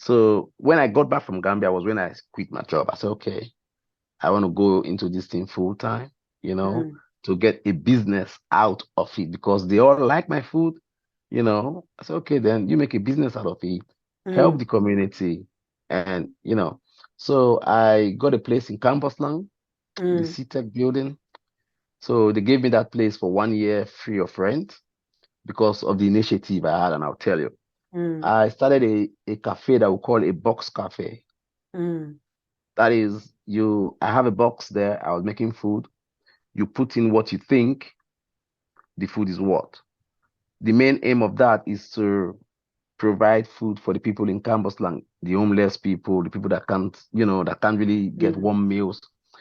So when I got back from Gambia was when I quit my job. I said, okay, I want to go into this thing full time, you know, Mm. to get a business out of it because they all like my food, you know. I said, okay, then you make a business out of it, help Mm. the community, and you know. So I got a place in Campuslang, the Mm. CTEC building. So they gave me that place for 1 year free of rent because of the initiative I had, and I'll tell you. Mm. I started a cafe that we call a box cafe. Mm. That is, I have a box there. I was making food. You put in what you think the food is worth. The main aim of that is to provide food for the people in Cambuslang, the homeless people, the people that can't, that can't really get Mm. warm meals,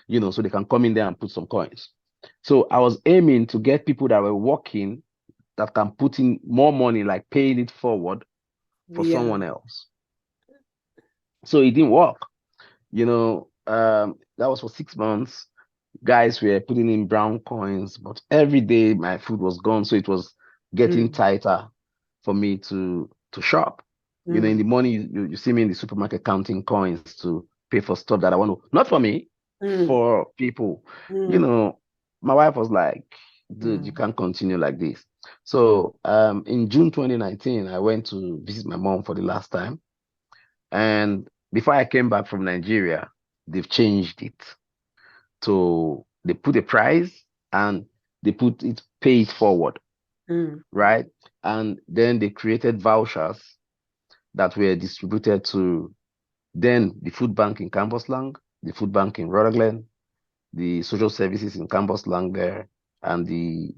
so they can come in there and put some coins. So I was aiming to get people that were working that can put in more money, like paying it forward for Yeah. someone else. So it didn't work. That was for 6 months. Guys were putting in brown coins, but every day my food was gone, so it was getting Mm. tighter for me to shop. In Mm. the morning you see me in the supermarket counting coins to pay for stuff that I want to, not for me, Mm. for people. You Mm. know, my wife was like, dude, you Mm. can't continue like this. So in June 2019, I went to visit my mom for the last time. And before I came back from Nigeria, they've changed it. So they put a price and they put it pay it forward, Mm. right? And then they created vouchers that were distributed to then the food bank in Cambuslang, the food bank in Rotherglen, the social services in Cambuslang there, and the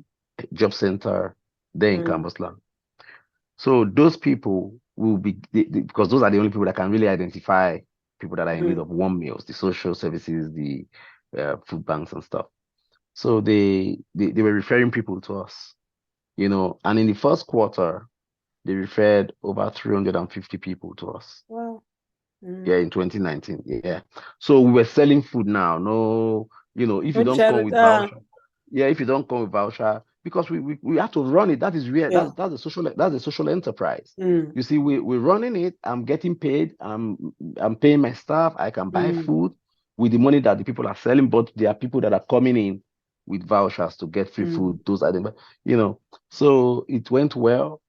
job center there in Mm. Cambuslang. So those people will be because those are the only people that can really identify people that are in need Mm. of warm meals, the social services, the food banks and stuff. So they were referring people to us, and in the first quarter, they referred over 350 people to us. Wow. Yeah, Mm. in 2019. Yeah. So we were selling food now. No, if you No don't come charity. with voucher, yeah, if you don't come with voucher, because we have to run it. That is real. Yeah. That's a social enterprise. Mm. You see, we're running it. I'm getting paid. I'm paying my staff. I can buy Mm. food with the money that the people are selling, but there are people that are coming in with vouchers to get free Mm. food. Those are the, you know. So it went well.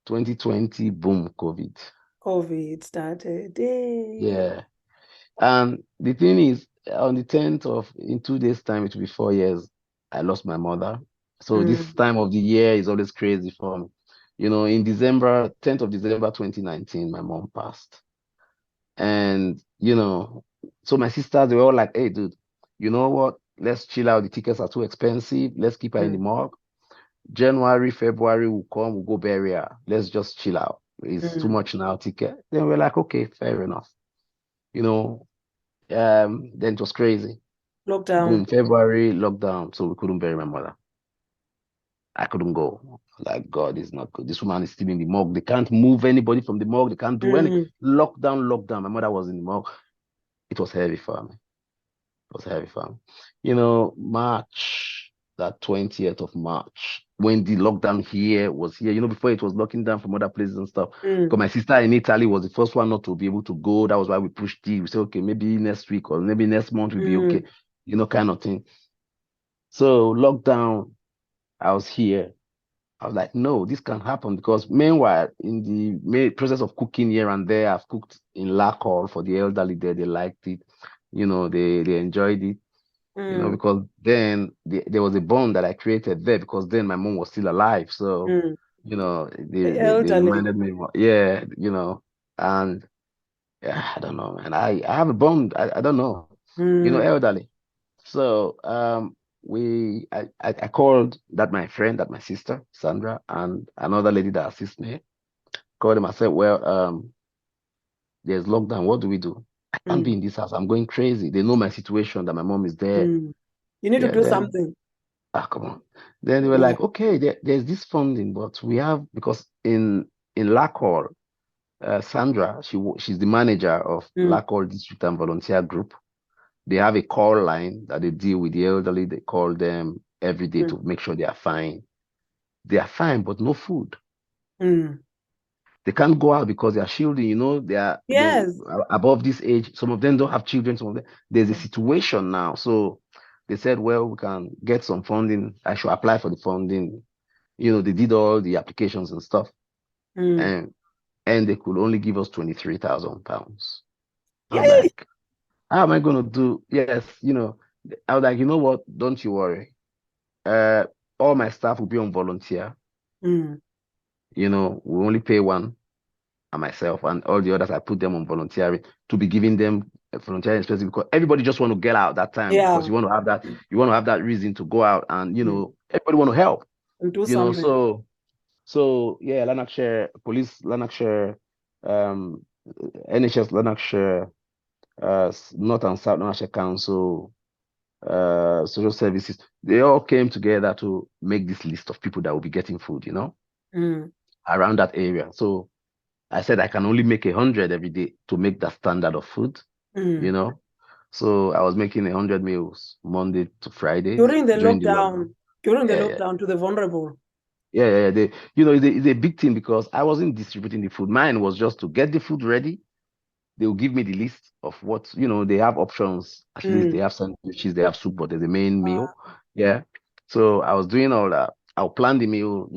2020, boom, COVID. COVID started. Hey. Yeah. And the thing is, on the 10th in 2 days' time, it will be 4 years, I lost my mother. So this Mm. time of the year is always crazy for me. In December, 10th of December 2019, my mom passed. And, so my sisters, they were all like, hey, dude, you know what? Let's chill out. The tickets are too expensive. Let's keep her in the Mm. morgue. January, February will come, we'll go bury her. Let's just chill out. It's too Mm. much now, ticket. Then we're like, okay, fair enough. You know, then it was crazy. Lockdown. Boom, February lockdown, so we couldn't bury my mother. I couldn't go. Like, God is not good. This woman is still in the morgue. They can't move anybody from the morgue. They can't do any Mm. lockdown, lockdown. My mother was in the morgue. It was heavy for me. It was heavy for me. March, that 20th of March, when the lockdown here was here, before it was locking down from other places and stuff. Because Mm. my sister in Italy was the first one not to be able to go. That was why we pushed it. We said, okay, maybe next week or maybe next month will be okay, Mm. kind of thing. So lockdown, I was here. I was like, no, this can't happen because meanwhile, in the process of cooking here and there, I've cooked in Lakol for the elderly there. They liked it. They enjoyed it, Mm. because then there was a bond that I created there because then my mom was still alive. So, Mm. they, The they, they elderly. reminded me more. Yeah, and yeah, I don't know, man. I have a bond. I don't know, Mm. elderly. So I called my friend, my sister, Sandra, and another lady that assists me. Called them. I said, well, there's lockdown. What do we do? I can't be Mm. in this house. I'm going crazy. They know my situation, that my mom is there. Mm. You need to Yeah, do then something. come on. Then they were Yeah. like, okay, there's this funding, but we have because in Lakol, Sandra, she's the manager of Mm. Lakol District and Volunteer Group. They have a call line that they deal with the elderly. They call them every day Mm. to make sure they are fine. They are fine, but no food. Mm. they can't go out because they are shielding, they Yes. are above this age. Some of them don't have children. Some of them, there's a situation now. So they said, well, we can get some funding. I should apply for the funding. They did all the applications and stuff. Mm. And they could only give us 23,000 pounds. I was Yay. like, how am I going to do? Yes, I was like, you know what? Don't you worry. Uh, all my staff will be on volunteer. Mm. We only pay one and myself, and all the others, I put them on volunteering to be giving them a volunteering expenses because everybody just want to get out that time because Yeah. you want to have that reason to go out and Mm. everybody want to help. And do something. So yeah, Lanarkshire Police, Lanarkshire, um, NHS Lanarkshire, North and South Lanarkshire Council, social services, they all came together to make this list of people that will be getting food, Mm. around that area. So I said I can only make 100 every day to make that standard of food, you Mm. know. So I was making 100 meals Monday to Fridays During the during the lockdown. Yeah, yeah, lockdown to the vulnerable. yeah, yeah. It's a big thing because I wasn't distributing the food. Mine was just to get the food ready. They will give me the list of what, they have options. At least they Mm. have sandwiches, they have soup, but there's a main meal. Wow. Yeah. So I was doing all that. I'll plan the meal,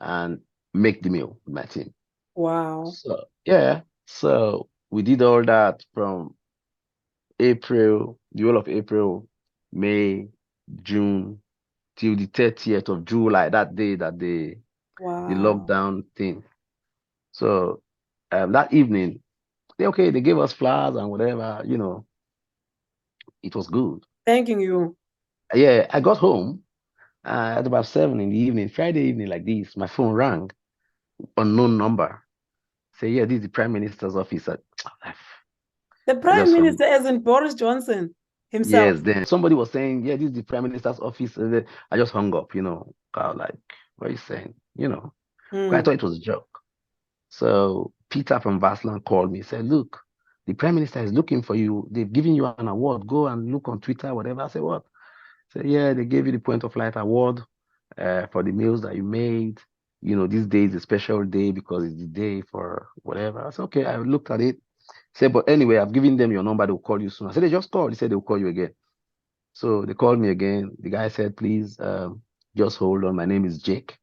and make the meal with my team. Wow. So yeah. So we did all that from April, the whole of April, May, June, till the 30th of July, that day that the Wow. lockdown thing. So that evening, they gave us flowers and whatever, it was good. Thanking you. Yeah, I got home at about 7 in the evening, Friday evening like this. My phone rang, unknown number. Say, yeah, this is the Prime Minister's office. The I Prime just hung. Minister, as in Boris Johnson himself. Yes, then somebody was saying, yeah, this is the Prime Minister's office. And then I just hung up, I was like, what are you saying? 'Cause I Mm. thought it was a joke. So Peter from Vaslan called me, said, look, the Prime Minister is looking for you. They've given you an award. Go and look on Twitter, whatever. I said, what? So yeah, they gave you the Point of Light Award for the meals that you made. This day is a special day because it's the day for whatever. I said, okay, I looked at it. Said, but anyway, I've given them your number. They'll call you soon. I said, they just called. He said they'll call you again. So they called me again. The guy said, please, just hold on. My name is Jake.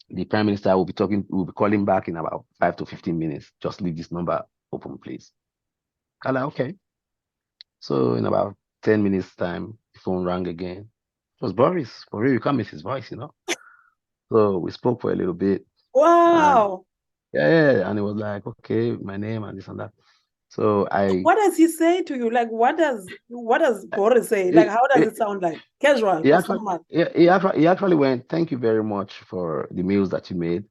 The Prime Minister will be calling back in about 5 to 15 minutes. Just leave this number open, please. I'm like, okay. So in about 10 minutes time, the phone rang again. It was Boris. For real, you can't miss his voice. So we spoke for a little bit. And Wow. yeah, and it was like, okay, my name and this and that. So What does he say to you? Like, what does Boris say? Like, how does it sound like? Casual he or actually, formal? he actually went, thank you very much for the meals that you made.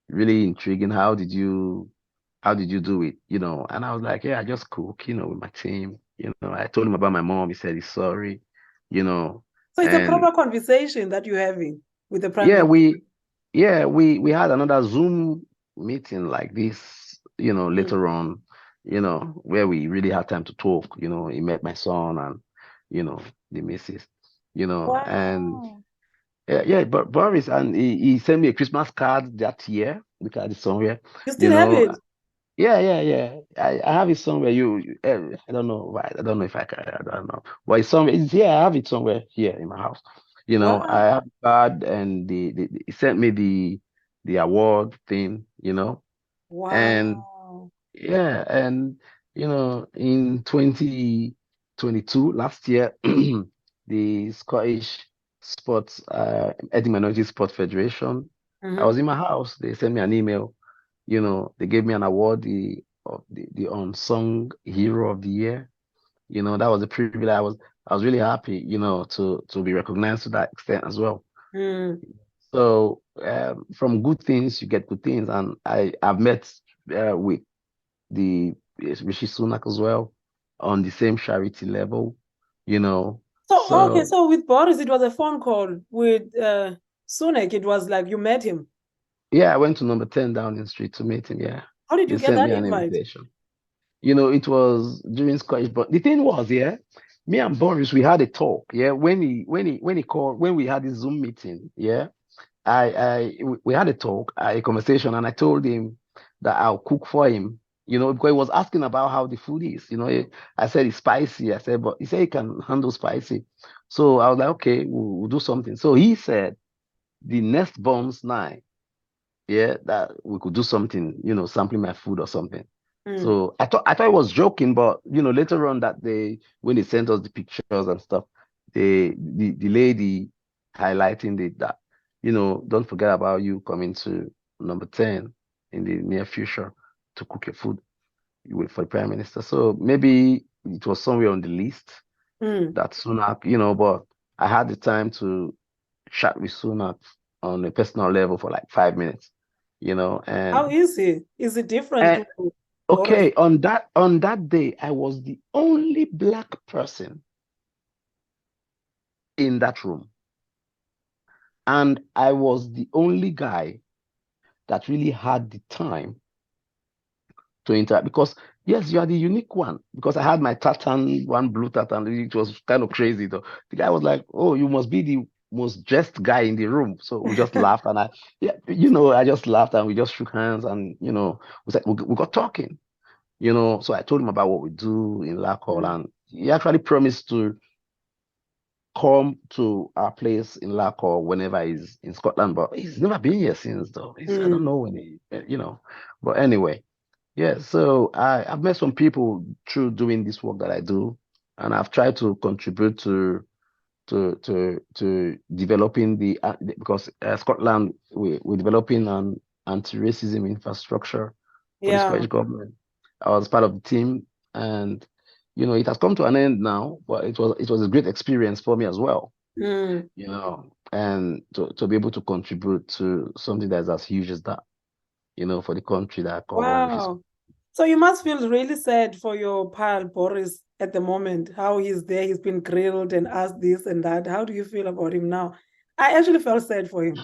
Really intriguing. How did you do it? And I was like, yeah, I just cook, with my team. I told him about my mom. He said he's sorry, you know, So it's a and proper conversation that you're having with the Prime yeah, Minister. we had another Zoom meeting like this, Mm. later on, where we really had time to talk. He met my son and, the missus, and Wow. yeah, but Boris, and he sent me a Christmas card that year. Look at it somewhere, You you still have know. it? Yeah, yeah, yeah. I have it somewhere. I don't know why. I don't know if I can. I don't know. But it's somewhere. It's here. I have it somewhere here in my house. I Wow. have the card, and he sent me the award thing. And Wow. yeah, and in 2022, last year, the Scottish Sports Ethnic Minority Sport Federation, I Mm-hmm. was in my house. They sent me an email. They gave me an award, the unsung hero of the year. That was a privilege. I was really happy, to be recognized to that extent as well. Mm. So from good things you get good things, and I've met with the Rushi Sunak as well on the same charity level, you know. So, okay, So so with Boris, it was a phone call. With Sunak, it was like you met him. yeah, I went to number 10 Downing Street to meet him. Yeah, How did they you get sent that me an invite? invitation. It was during Scottish, but the thing was, yeah, me and Boris, we had a talk, yeah, when he called, when we had this Zoom meeting, yeah. we had a talk, a conversation, and I told him that I'll cook for him. Because he was asking about how the food is. I said it's spicy. I said, but he said he can handle spicy. So I was like, okay, we'll do something. So he said the next bombs night, yeah, that we could do something, sampling my food or something. So I thought it was joking, but later on that day when they sent us the pictures and stuff, the lady highlighting that, don't forget about you coming to number 10 in the near future to cook your food for the Prime Minister. So maybe it was somewhere on the list that Sunak, but I had the time to chat with Sunak on a personal level for like 5 minutes, How and is he? Is it different and to Boris? okay, on that day, I was the only black person in that room, and I was the only guy that really had the time to interact because yes, you are the unique one. Because I had my tartan, one blue tartan, it was kind of crazy though. The guy was like, "Oh, you must be the most dressed guy in the room." So we just laughed, and I just laughed, and we just shook hands, and we got talking. So I told him about what we do in Lakol, and he actually promised to come to our place in Lakol whenever he's in Scotland, but he's never been here since, though. I don't know when but anyway, yeah. So I've met some people through doing this work that I do, and I've tried to contribute to developing because Scotland we're developing an anti-racism infrastructure for the Yeah. Scottish government. I was part of the team, and it has come to an end now, but it was a great experience for me as well. Mm. And to be able to contribute to something that's as huge as that, for the country that I call, which is Wow. So you must feel really sad for your pal Boris at the moment, how he's there, he's been grilled and asked this and that. How do you feel about him now? I actually felt sad for him.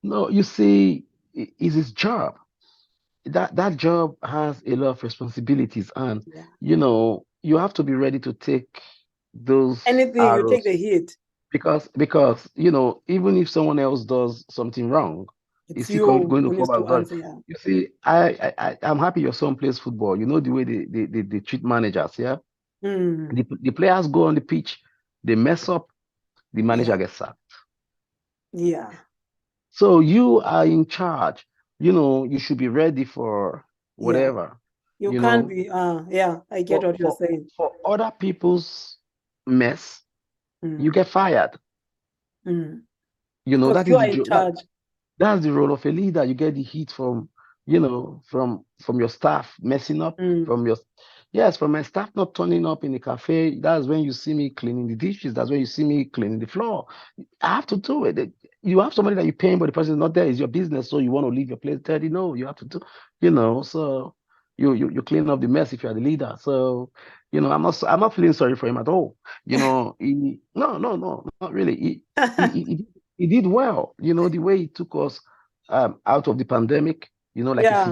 no, you see, it's his job. That job has a lot of responsibilities, and Yeah. you have to be ready to take those Anything, you take arrows the hit. because even if someone else does something wrong, It's it's still you going to who fall needs back to on. answer. Yeah. You see, I'm happy your son plays football. You know the way they treat managers, yeah. Mm. The players go on the pitch, they mess up, the Yeah. manager gets sacked. Yeah. So you are in charge. You should be ready for Yeah. whatever. You You can't know, be, yeah, I get for what you're for saying. for other people's mess, you Mm. get fired. Mm. Because That you is are in charge. that's the role of a leader. You get the heat from your staff messing up, Mm. from your yes, from my staff not turning up in the cafe. That's when you see me cleaning the dishes. That's when you see me cleaning the floor. I have to do it. You have somebody that you're paying, but the person is not there. It's your business, so you want to leave your place dirty. No, you have to do. So you clean up the mess if you are the leader. So I'm not feeling sorry for him at all. No, not really. He did well. The way he took us out of the pandemic. Like a Yeah.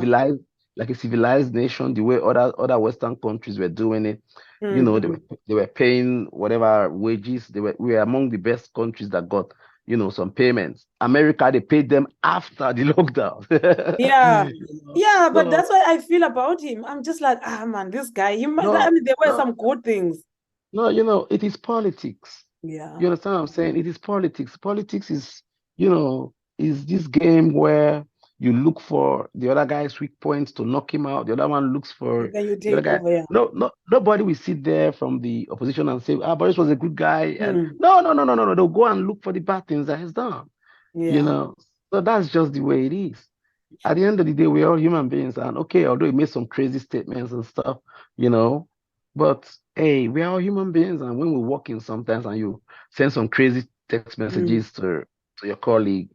civilized nation. The way other Western countries were doing it. They were Mm-hmm. they were paying whatever wages. We were among the best countries that got some payments. America, they paid them after the lockdown. Yeah. Yeah, but So that's what I feel about him. I'm just like, man, this guy, I no, mean, there were no, some good things. no, it is politics. Yeah. You understand what I'm saying? It is politics. Politics is, you know, is this game where you look for the other guy's weak points to knock him out. The other one looks And for then you the other take guy. over. Yeah. No, nobody will sit there from the opposition and say, Boris was a good guy. And Mm. no. They'll go and look for the bad things that he's done. You Yeah. know, so that's just the way it is. At the end of the day, we're all human beings, and okay, although he made some crazy statements and stuff, you know, but hey, we're all human beings, and when we're working sometimes, and you send some crazy text Mm. messages to your colleague,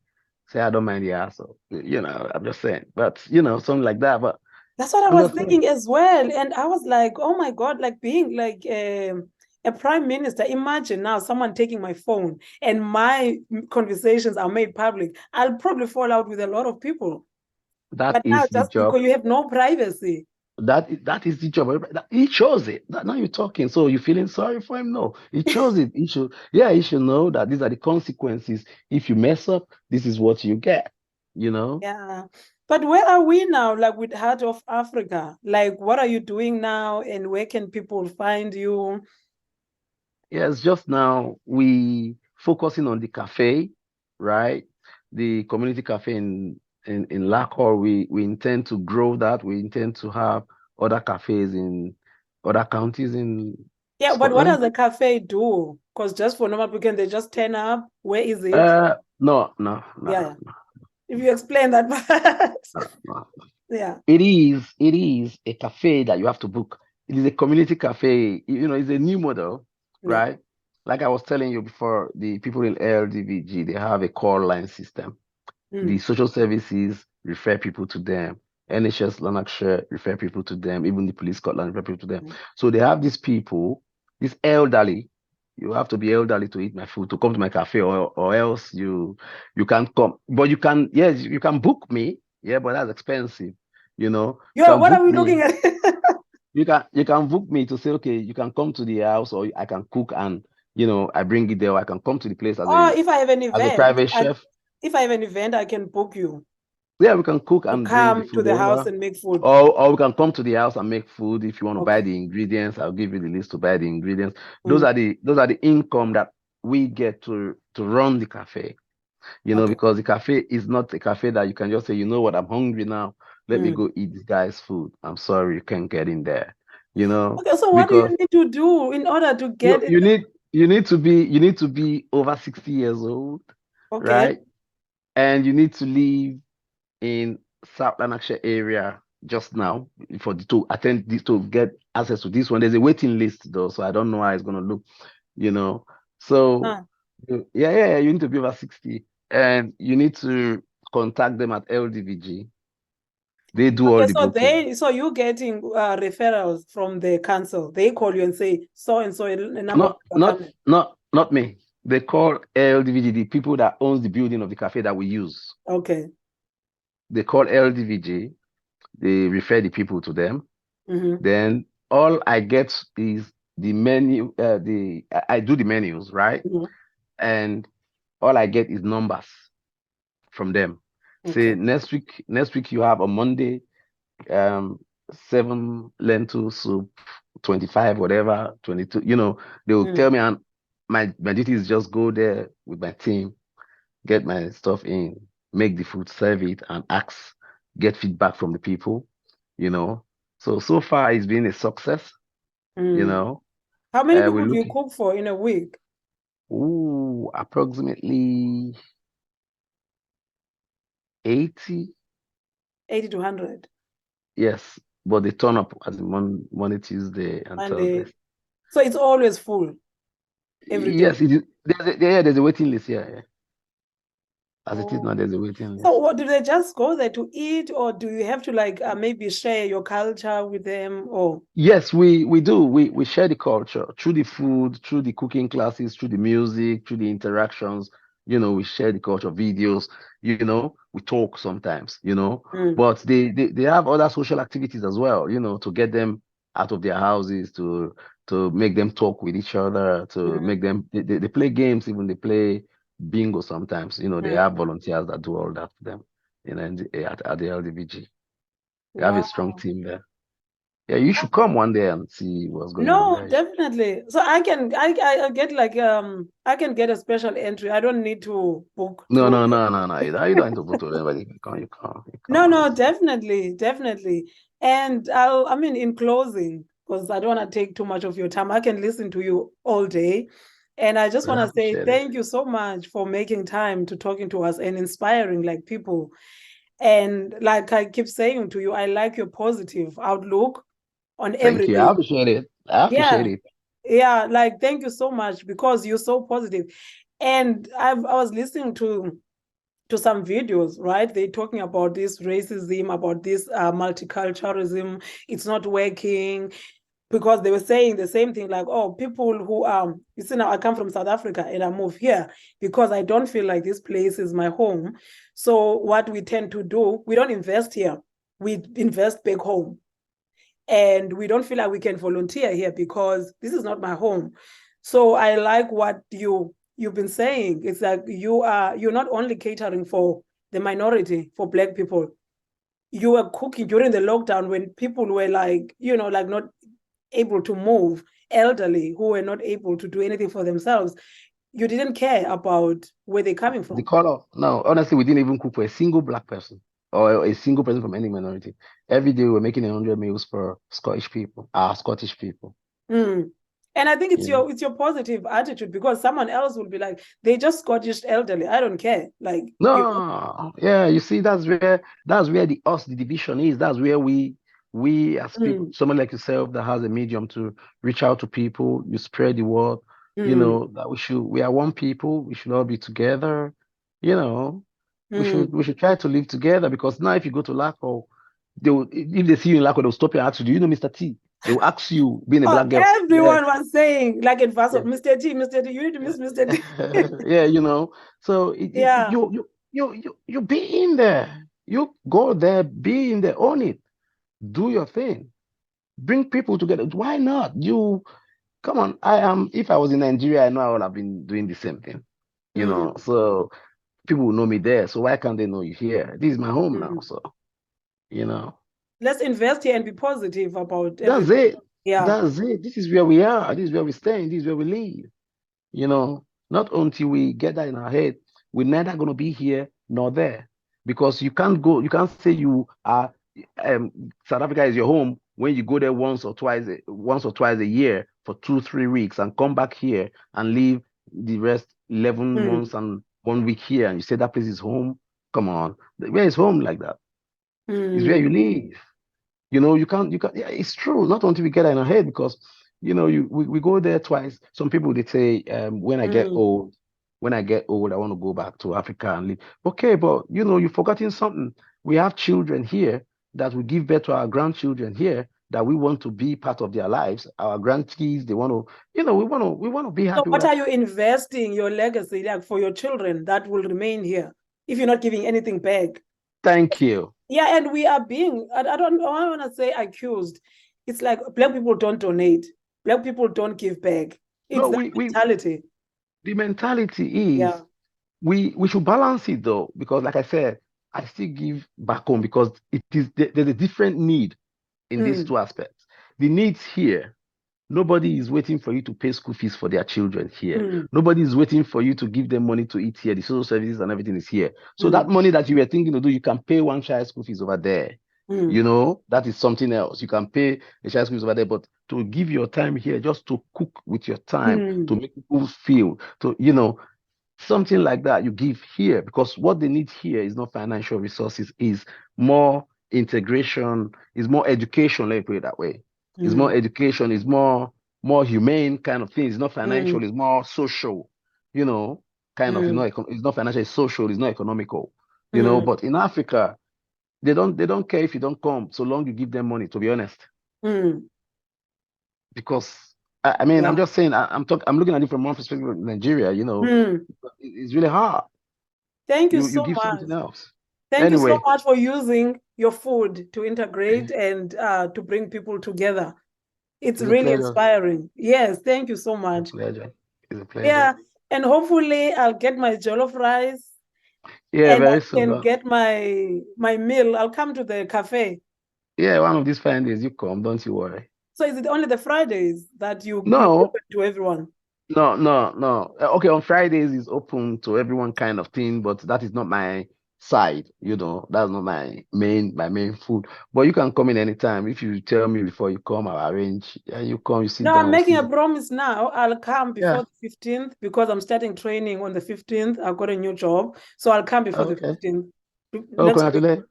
say I don't mind the asshole, I'm just saying, but something like that. But That's what I I'm was just saying thinking as well. And I was like, oh my God, like being like a prime minister. Imagine now someone taking my phone and my conversations are made public. I'll probably fall out with a lot of people. that But now is the just job. because you have no privacy. That is the job. He chose it. Now you're talking. So you feeling sorry for him? No, he chose it. He should, yeah, he should know that these are the consequences. If you mess up, this is what you get. You know? Yeah. But where are we now, like with Heart of Africa? Like, what are you doing now, and where can people find you? Yes, just now we focusing on the cafe, right? The community cafe in Lahore. We intend to grow that. We intend to have other cafes in other counties in Yeah, but what Scotland. does the cafe do? Because just for normal people, can they just turn up? Where is it? No, no, no, Yeah, yeah. If you explain that part. no, no. Yeah. It is a cafe that you have to book. It is a community cafe. It's a new model, Yeah. right? Like I was telling you before, the people in LDVG, they have a call line system. The Mm. social services refer people to them. NHS Lanarkshire refer people to them. Even the police Scotland refer people to them. Mm. So they have these people, this elderly. You have to be elderly to eat my food, to come to my cafe, or else you can't come. But you can, yes, you can book me. Yeah, but that's expensive. You Yo, can what are book we me. looking at? You can book me to say, okay, you can come to the house, or I can cook and I bring it there, or I can come to the place as Oh, a if I have an as a event, private chef. if I have an event, I can book you Yeah, we can cook to and bring the come to food the house over. and make food. Or we can come to the house and make food. If you want to buy Okay. the ingredients, I'll give you the list to buy the ingredients. Those Mm. are the income that we get to run the cafe. Okay. Because the cafe is not a cafe that you can just say, you know what, I'm hungry now. Let me Mm. go eat this guy's food. I'm sorry, you can't get in there. You know, Okay, so what do you because need to do in order to you get in? you need you need to be over 60 years old, Okay. right? And you need to live in South Lanarkshire area just now for the to attend this, to get access to this one. There's a waiting list though, so I don't know how it's gonna look, you know. So Ah. yeah, you need to be over 60, and you need to contact them at LDVG. They do all Okay, the so booking. you're getting referrals from the council. They call you and say so and so a number of Not people are not coming. not me. They call LDVG, the people that owns the building of the cafe that we use. Okay. They call LDVG. They refer the people to them. Mm-hmm. Then all I get is the menu. I do the menus, right? Mm-hmm. And all I get is numbers from them. Say Okay. next week you have on Monday, um, 7 lentil soup, 25, whatever, 22. They will tell Mm. me, and my duty is just go there with my team, get my stuff in, make the food, serve it, and get feedback from the people. You know. So far it's been a success. You Mm. know, How many we're people do you looking. cook for in a week? Approximately 80. 80 to 100. Yes, but they turn up as in Monday, Tuesday, and And Thursday. so it's always full every day. Yes, it is. There's a waiting list. Yeah, yeah. As it is now, Oh. there's a waiting So list. what do they just go there to eat, or do you have to like maybe share your culture with them? Or Yes, we do. We share the culture through the food, through the cooking classes, through the music, through the interactions. We share the culture videos. We talk sometimes. Mm. But they have other social activities as well. To get them out of their houses, to make them talk with each other, to Mm. make them they play games, even they play bingo sometimes. They Mm. have volunteers that do all that for them. At the LDVG, they have a strong Wow. team there. Yeah, you should come one day and see what's going on No, there. definitely. So I get like I can get a special entry. I don't need to book No, through. no, no, no, no. You don't have to go to anybody. You come No, and no, see. definitely, definitely. And I mean, in closing, because I don't want to take too much of your time, I can listen to you all day. And I just Yeah, want I to say appreciate it. thank you so much for making time to talking to us and inspiring like people. And like I keep saying to you, I like your positive outlook on Thank you. I everything. appreciate it. I appreciate Yeah. it. Yeah, like thank you so much because you're so positive. And I was listening to some videos, right? They're talking about this racism, about this multiculturalism. It's not working because they were saying the same thing, like, oh, people who you see now, I come from South Africa and I move here because I don't feel like this place is my home. So what we tend to do, we don't invest here, we invest back home. and we don't feel like we can volunteer here because this is not my home. So I like what you've been saying. It's like you're not only catering for the minority, for Black people. You were cooking during the lockdown when people were like, like not able to move, elderly who were not able to do anything for themselves. You didn't care about where they're coming from. The color. No, honestly, we didn't even cook for a single Black person or a single person from any minority. Every day we were making 100 meals for Scottish people, our Scottish people. Mm. And I think it's Yeah. your positive attitude, because someone else will be like, they just Scottish elderly. I don't care. Like, No, yeah, you see, that's where the division is. That's where we as people, someone like yourself that has a medium to reach out to people, you spread the word, that we are one people, we should all be together, you know, we should try to live together, because now if you go to Laco, if they see you in Laco, they'll stop you and ask you, do you know Mr. T? They will ask you, being a Black girl. Everyone was saying, like in Vaso, Mr. T, Mr. T, you need to miss Mr. T. Yeah, so you be in there. You go there, be in there, own it, do your thing, bring people together. Why not? Come on. If I was in Nigeria, I know I would have been doing the same thing. So people will know me there. So why can't they know you here? This is my home now. So, let's invest here and be positive about that's everything. it. Yeah. That's it. This is where we are. This is where we stand. This is where we live. Not until we get that in our head, we're neither going to be here nor there, because you can't say you are South Africa is your home when you go there once or twice a year for 2-3 weeks and come back here and live the rest 11 months and 1 week here, and you say that place is home. Come on, where is home like that? It's where you live. You can't, yeah, it's true. Not until we get that in our head, because we go there twice. Some people, they say, when I get old, I want to go back to Africa and live. Okay, but you've forgotten something. We have children here that we give birth to our grandchildren here, that we want to be part of their lives. Our grandkids, they want to, we want to be happy. So what are you investing your legacy like for your children that will remain here if you're not giving anything back? Thank you. Yeah, and we are being, I want to say accused. It's like Black people don't donate. Black people don't give back. It's the mentality. The mentality is, we should balance it though, because like I said, I still give back home, because there's a different need in these two aspects. The needs here, nobody is waiting for you to pay school fees for their children here. Nobody is waiting for you to give them money to eat here. The social services and everything is here. So that money that you were thinking to do, you can pay one child school fees over there. That is something else. You can pay a child school fees over there, but to give your time here, just to cook with your time, to make people feel, something like that you give here, because what they need here is not financial resources, is more integration, is more education, let me put it that way. It's more education, it's more humane kind of thing. It's not financial, it's more social, kind of, it's not financial, it's social, it's not economical, but in Africa, they don't care if you don't come, so long you give them money, to be honest. Because I'm just saying, I'm looking at it from one perspective of Nigeria, it's really hard. Thank you so you give much. something else. Thank you so much for using your food to integrate and to bring people together. It's really inspiring. Yes, thank you so much. It's a pleasure. Yeah, and hopefully I'll get my jollof rice. Yeah, and very I soon. can get my meal. I'll come to the cafe. Yeah, one of these fine days you come, don't you worry. So is it only the Fridays that you open to everyone? No. Okay, on Fridays is open to everyone kind of thing, but that is not my side, that's not my main food. But you can come in anytime. If you tell me before you come, I'll arrange. You come, you sit down. I'm making a promise now. I'll come before the 15th, because I'm starting training on the 15th. I've got a new job. So I'll come before the 15th.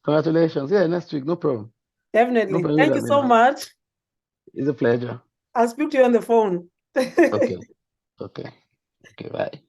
Congratulations. Yeah, next week, no problem. Definitely. No problem. Thank you so much. It's a pleasure. I'll speak to you on the phone. Okay, bye.